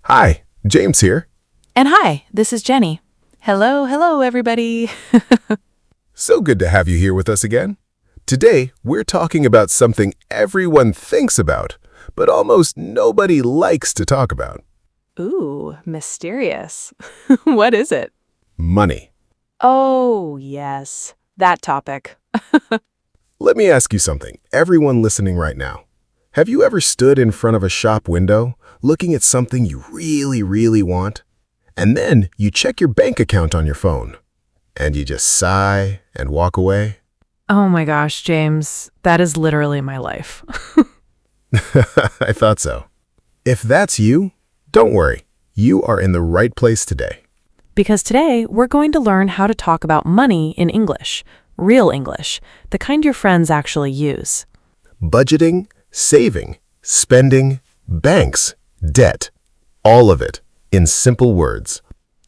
Hi, James here. And hi, this is Jenny. Hello, everybody. So good to have you here with us again. Today, we're talking about something everyone thinks about, but almost nobody likes to talk about. Ooh, mysterious. What is it? Money. Oh, yes, that topic. Let me ask you something, everyone listening right now. Have you ever stood in front of a shop window, looking at something you really want? And then you check your bank account on your phone, and you just sigh and walk away? Oh my gosh, James, that is literally my life. I thought so. If that's you, don't worry. You are in the right place today. Because today, we're going to learn how to talk about money in English, real English, the kind your friends actually use. Budgeting, saving, spending, banks, debt, all of it in simple words.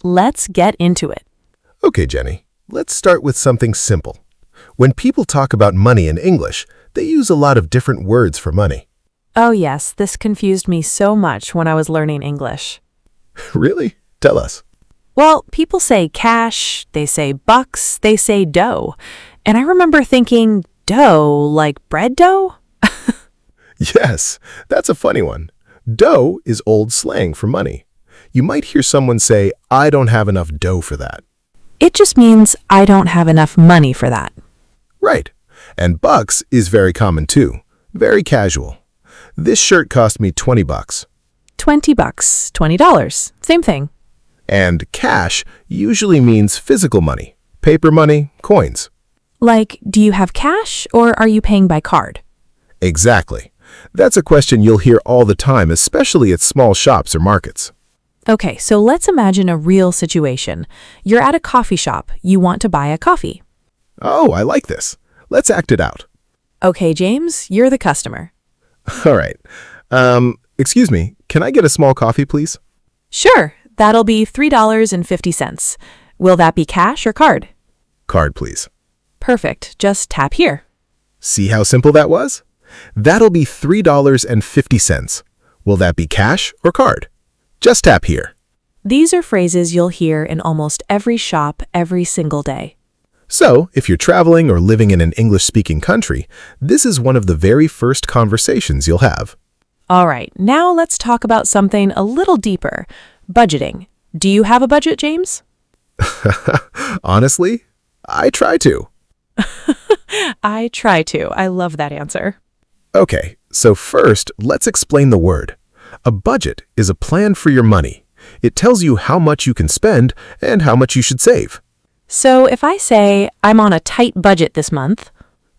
Let's get into it. Okay, Jenny, let's start with something simple. When people talk about money in English, they use a lot of different words for money. Oh yes, this confused me so much when I was learning English. Really? Tell us. Well, people say cash, they say bucks, they say dough. And I remember thinking, dough, like bread dough? Yes, that's a funny one. Dough is old slang for money. You might hear someone say, I don't have enough dough for that. It just means I don't have enough money for that. Right. And bucks is very common too. Very casual. This shirt cost me 20 bucks. 20 bucks, $20, same thing. And cash usually means physical money, paper money, coins. Like, do you have cash or are you paying by card? Exactly. That's a question you'll hear all the time, especially at small shops or markets. Okay, so let's imagine a real situation. You're at a coffee shop. You want to buy a coffee. Oh, I like this. Let's act it out. Okay, James, you're the customer. All right. Excuse me, can I get a small coffee, please? Sure, that'll be $3.50. Will that be cash or card? Card, please. Perfect, just tap here. See how simple that was? That'll be $3.50. Will that be cash or card? Just tap here. These are phrases you'll hear in almost every shop every single day. So, if you're traveling or living in an English-speaking country, this is one of the very first conversations you'll have. All right, now let's talk about something a little deeper. Budgeting. Do you have a budget, James? Honestly, I try to. I try to. I love that answer. Okay, so first, let's explain the word. A budget is a plan for your money. It tells you how much you can spend and how much you should save. So if I say, I'm on a tight budget this month.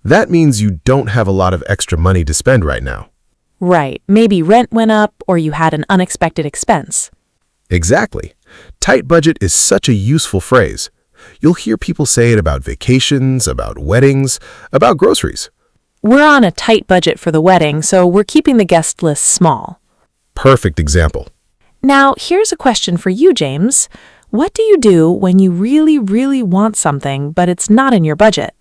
That means you don't have a lot of extra money to spend right now. Right, maybe rent went up or you had an unexpected expense. Exactly. Tight budget is such a useful phrase. You'll hear people say it about vacations, about weddings, about groceries. We're on a tight budget for the wedding, so we're keeping the guest list small. Perfect example. Now, here's a question for you, James. What do you do when you really want something, but it's not in your budget?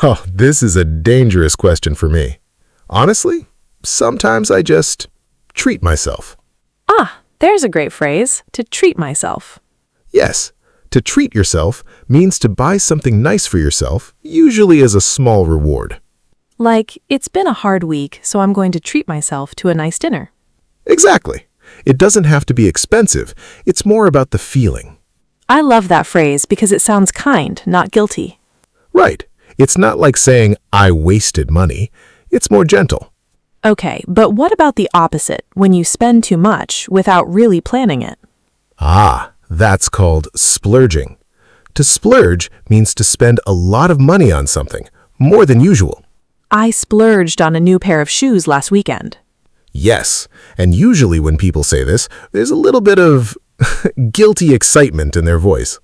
Oh, this is a dangerous question for me. Honestly, sometimes I just treat myself. Ah, there's a great phrase, to treat myself. Yes, to treat yourself means to buy something nice for yourself, usually as a small reward. Like, it's been a hard week, so I'm going to treat myself to a nice dinner. Exactly. It doesn't have to be expensive. It's more about the feeling. I love that phrase because it sounds kind, not guilty. Right. It's not like saying, I wasted money. It's more gentle. Okay, but what about the opposite, when you spend too much without really planning it? Ah, that's called splurging. To splurge means to spend a lot of money on something, more than usual. I splurged on a new pair of shoes last weekend. Yes, and usually when people say this, there's a little bit of guilty excitement in their voice.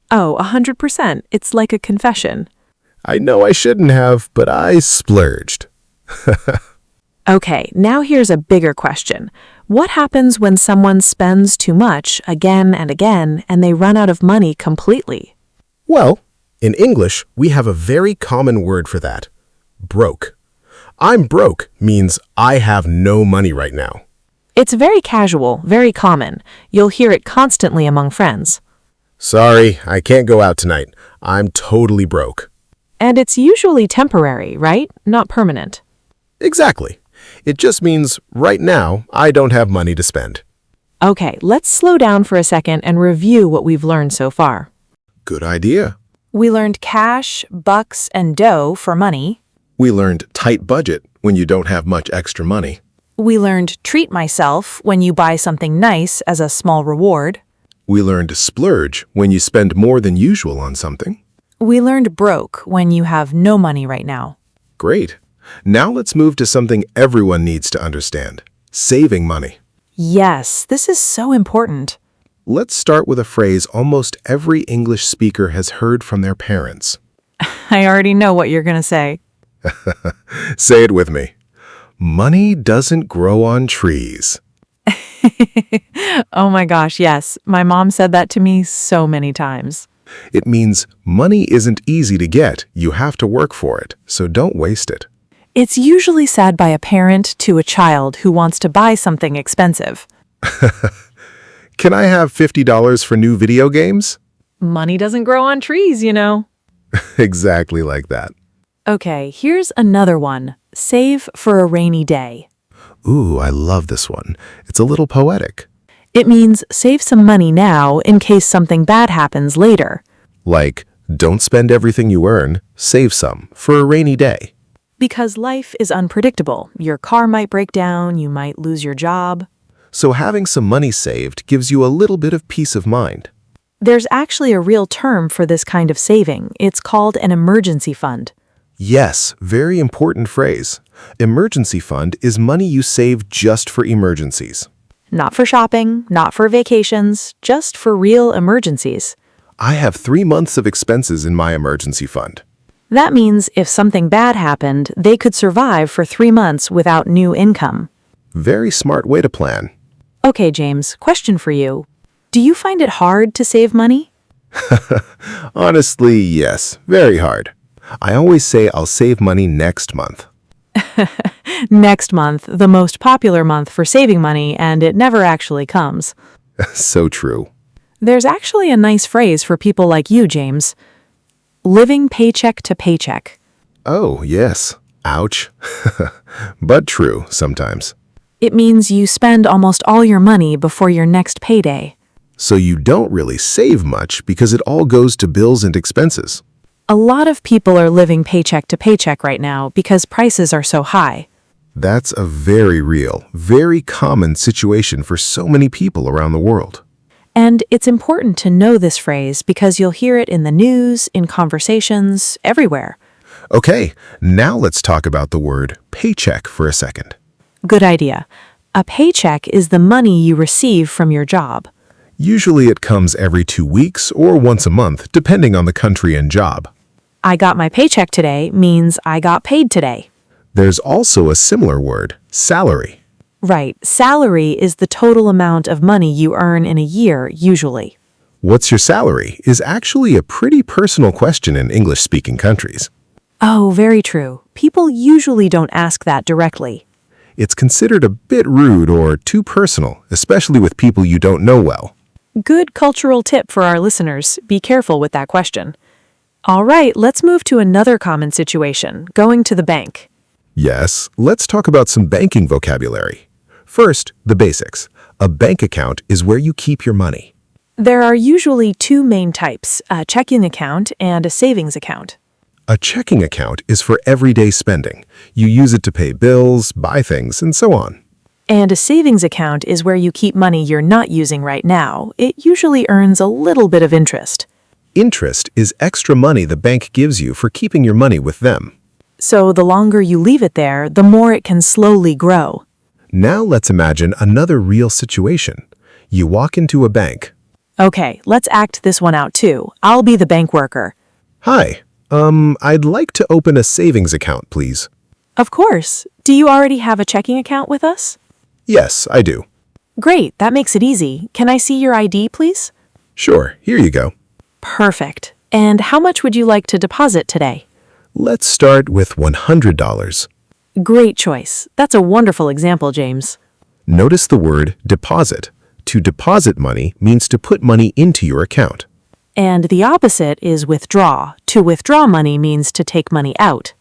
Oh, 100%. It's like a confession. I know I shouldn't have, but I splurged. Okay, now here's a bigger question. What happens when someone spends too much again and again and they run out of money completely? Well, in English, we have a very common word for that. Broke. I'm broke means I have no money right now. It's very casual, very common. You'll hear it constantly among friends. Sorry, I can't go out tonight. I'm totally broke. And it's usually temporary, right? Not permanent. Exactly. It just means right now I don't have money to spend. Okay, let's slow down for a second and review what we've learned so far. Good idea. We learned cash, bucks, and dough for money. We learned tight budget when you don't have much extra money. We learned treat myself when you buy something nice as a small reward. We learned splurge when you spend more than usual on something. We learned broke when you have no money right now. Great. Now let's move to something everyone needs to understand. Saving money. Yes, this is so important. Let's start with a phrase almost every English speaker has heard from their parents. I already know what you're going to say. Say it with me. Money doesn't grow on trees. Oh my gosh, yes. My mom said that to me so many times. It means money isn't easy to get. You have to work for it, so don't waste it. It's usually said by a parent to a child who wants to buy something expensive. Can I have $50 for new video games? Money doesn't grow on trees, you know. Exactly like that. Okay, here's another one. Save for a rainy day. Ooh, I love this one. It's a little poetic. It means save some money now in case something bad happens later. Like, don't spend everything you earn, save some for a rainy day. Because life is unpredictable. Your car might break down, you might lose your job. So having some money saved gives you a little bit of peace of mind. There's actually a real term for this kind of saving. It's called an emergency fund. Yes, very important phrase. Emergency fund is money you save just for emergencies. Not for shopping, not for vacations, just for real emergencies. I have 3 months of expenses in my emergency fund. That means if something bad happened, they could survive for 3 months without new income. Very smart way to plan. Okay, James, question for you. Do you find it hard to save money? Honestly, yes, very hard. I always say I'll save money next month. Next month, the most popular month for saving money, and it never actually comes. So true. There's actually a nice phrase for people like you, James. Living paycheck to paycheck. Oh, yes. Ouch. But true sometimes. It means you spend almost all your money before your next payday. So you don't really save much because it all goes to bills and expenses. A lot of people are living paycheck to paycheck right now because prices are so high. That's a very real, very common situation for so many people around the world. And it's important to know this phrase because you'll hear it in the news, in conversations, everywhere. Okay, now let's talk about the word paycheck for a second. Good idea. A paycheck is the money you receive from your job. Usually it comes every 2 weeks or once a month, depending on the country and job. I got my paycheck today means I got paid today. There's also a similar word, salary. Right. Salary is the total amount of money you earn in a year, usually. What's your salary is actually a pretty personal question in English-speaking countries. Oh, very true. People usually don't ask that directly. It's considered a bit rude or too personal, especially with people you don't know well. Good cultural tip for our listeners. Be careful with that question. All right, let's move to another common situation, going to the bank. Yes, let's talk about some banking vocabulary. First, the basics. A bank account is where you keep your money. There are usually two main types, a checking account and a savings account. A checking account is for everyday spending. You use it to pay bills, buy things, and so on. And a savings account is where you keep money you're not using right now. It usually earns a little bit of interest. Interest is extra money the bank gives you for keeping your money with them. So the longer you leave it there, the more it can slowly grow. Now let's imagine another real situation. You walk into a bank. Okay, let's act this one out too. I'll be the bank worker. Hi, I'd like to open a savings account, please. Of course. Do you already have a checking account with us? Yes, I do. Great, that makes it easy. Can I see your ID, please? Sure, here you go. Perfect. And how much would you like to deposit today? Let's start with $100. Great choice. That's a wonderful example, James. Notice the word deposit. To deposit money means to put money into your account. And the opposite is withdraw. To withdraw money means to take money out.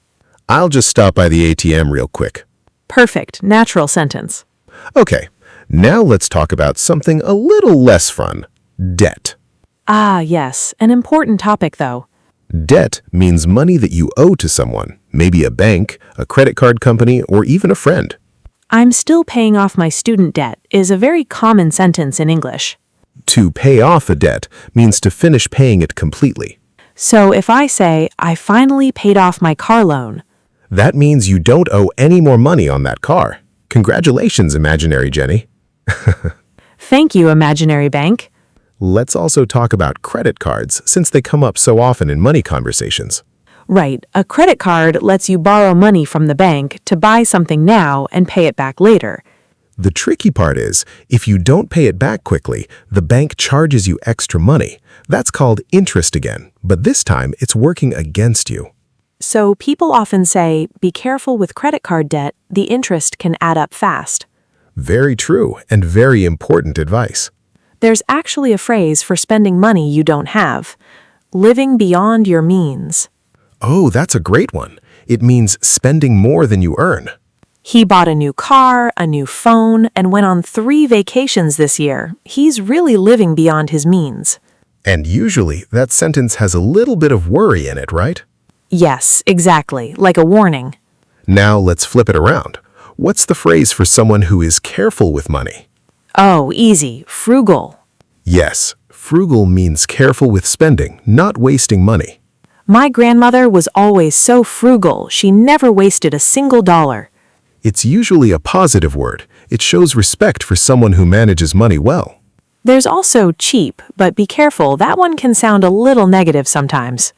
I'll just stop by the ATM real quick. Perfect, natural sentence. Okay, now let's talk about something a little less fun. Debt. Ah, yes, an important topic though. Debt means money that you owe to someone, maybe a bank, a credit card company, or even a friend. I'm still paying off my student debt is a very common sentence in English. To pay off a debt means to finish paying it completely. So if I say, I finally paid off my car loan, That means you don't owe any more money on that car. Congratulations, imaginary Jenny. thank you, imaginary bank. Let's also talk about credit cards since they come up so often in money conversations. Right, a credit card lets you borrow money from the bank to buy something now and pay it back later. The tricky part is, if you don't pay it back quickly, the bank charges you extra money. That's called interest again, but this time it's working against you. So people often say, be careful with credit card debt, the interest can add up fast. Very true and very important advice. There's actually a phrase for spending money you don't have. Living beyond your means. Oh, that's a great one. It means spending more than you earn. He bought a new car, a new phone, and went on 3 vacations this year. He's really living beyond his means. And usually that sentence has a little bit of worry in it, right? Yes, exactly, like a warning. Now let's flip it around. What's the phrase for someone who is careful with money? Oh, easy, frugal. Yes, frugal means careful with spending, not wasting money. My grandmother was always so frugal, she never wasted a single dollar. It's usually a positive word. It shows respect for someone who manages money well. There's also cheap, but be careful, that one can sound a little negative sometimes.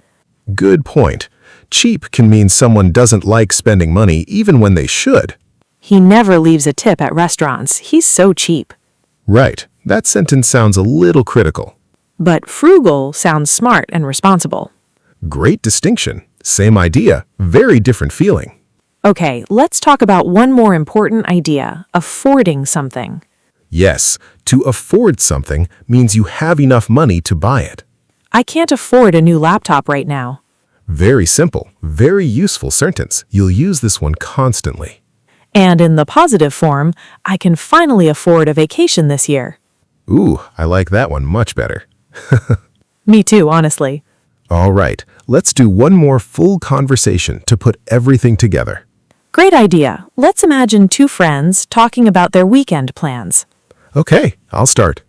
Good point. Cheap can mean someone doesn't like spending money even when they should. He never leaves a tip at restaurants, he's so cheap. Right, that sentence sounds a little critical. But frugal sounds smart and responsible. Great distinction. Same idea, very different feeling. Okay, let's talk about one more important idea, affording something. Yes, to afford something means you have enough money to buy it. I can't afford a new laptop right now. Very simple, very useful sentence. You'll use this one constantly. And in the positive form, I can finally afford a vacation this year. Ooh, I like that one much better. Me too, honestly. All right, let's do one more full conversation to put everything together. Great idea. Let's imagine 2 friends talking about their weekend plans. Okay, I'll start.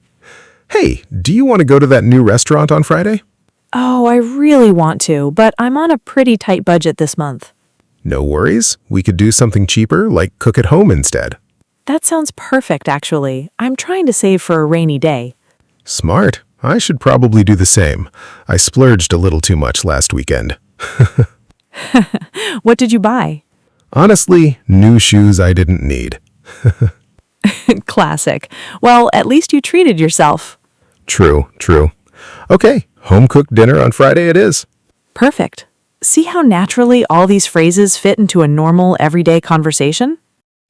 Hey, do you want to go to that new restaurant on Friday? Oh, I really want to, but I'm on a pretty tight budget this month. No worries. We could do something cheaper, like cook at home instead. That sounds perfect, actually. I'm trying to save for a rainy day. Smart. I should probably do the same. I splurged a little too much last weekend. What did you buy? Honestly, new shoes I didn't need. Classic. Well, at least you treated yourself. True, true. Okay, home-cooked dinner on Friday it is. Perfect. See how naturally all these phrases fit into a normal, everyday conversation?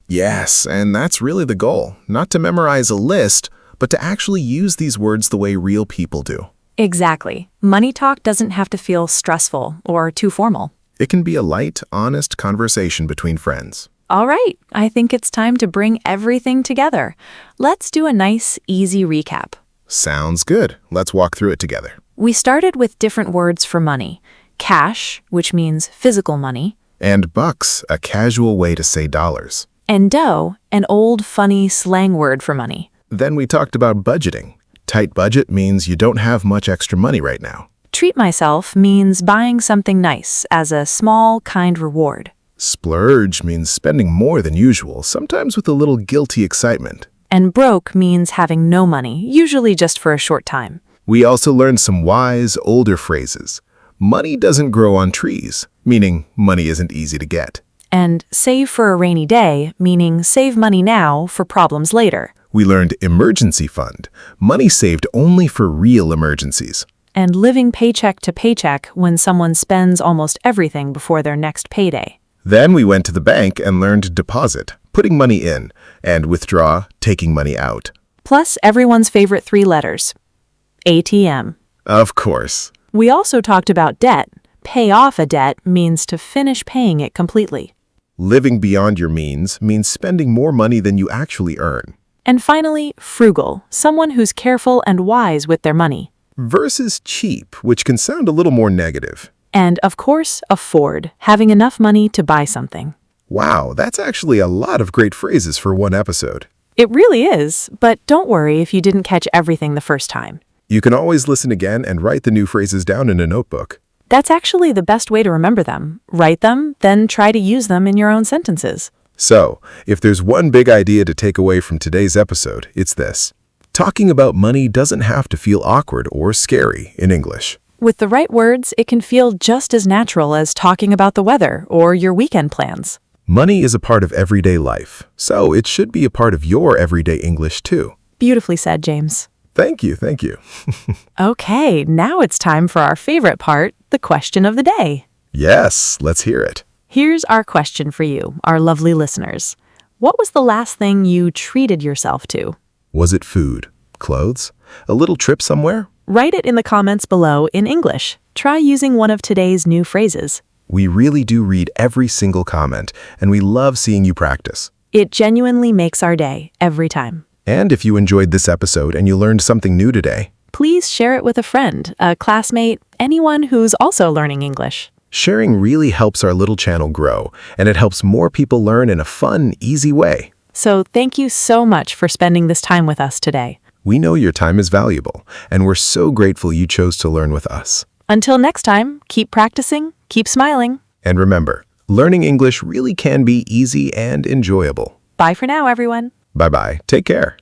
Yes, and that's really the goal. Not to memorize a list, but to actually use these words the way real people do. Exactly. Money talk doesn't have to feel stressful or too formal. It can be a light, honest conversation between friends. All right, I think it's time to bring everything together. Let's do a nice, easy recap. Sounds good. Let's walk through it together. We started with different words for money. Cash, which means physical money, And bucks, a casual way to say dollars. and dough, an old, funny slang word for money. Then we talked about budgeting. Tight budget means you don't have much extra money right now. Treat myself means buying something nice as a small, kind reward. Splurge means spending more than usual, sometimes with a little guilty excitement. And broke means having no money, usually just for a short time. We also learned some wise, older phrases. Money doesn't grow on trees, meaning money isn't easy to get. And save for a rainy day, meaning save money now for problems later. We learned emergency fund, money saved only for real emergencies. And living paycheck to paycheck when someone spends almost everything before their next payday. Then we went to the bank and learned deposit, putting money in, and withdraw, taking money out. Plus everyone's favorite 3 letters, ATM. Of course. We also talked about debt. Pay off a debt means to finish paying it completely. Living beyond your means means spending more money than you actually earn. And finally, frugal, someone who's careful and wise with their money. Versus cheap, which can sound a little more negative. And, of course, afford, having enough money to buy something. Wow, that's actually a lot of great phrases for one episode. It really is, but don't worry if you didn't catch everything the first time. You can always listen again and write the new phrases down in a notebook. That's actually the best way to remember them. Write them, then try to use them in your own sentences. So, if there's one big idea to take away from today's episode, it's this. Talking about money doesn't have to feel awkward or scary in English. With the right words, it can feel just as natural as talking about the weather or your weekend plans. Money is a part of everyday life, so it should be a part of your everyday English too. Beautifully said, James. Thank you, thank you. Okay, now it's time for our favorite part, the question of the day. Yes, let's hear it. Here's our question for you, our lovely listeners. What was the last thing you treated yourself to? Was it food, clothes, a little trip somewhere? Write it in the comments below in English. Try using one of today's new phrases. We really do read every single comment, and we love seeing you practice. It genuinely makes our day, every time. And if you enjoyed this episode and you learned something new today, Please share it with a friend, a classmate, anyone who's also learning English. sharing really helps our little channel grow, and it helps more people learn in a fun, easy way. So thank you so much for spending this time with us today. We know your time is valuable, and we're so grateful you chose to learn with us. Until next time, keep practicing, keep smiling. And remember, learning English really can be easy and enjoyable. Bye for now, everyone. Bye-bye. Take care.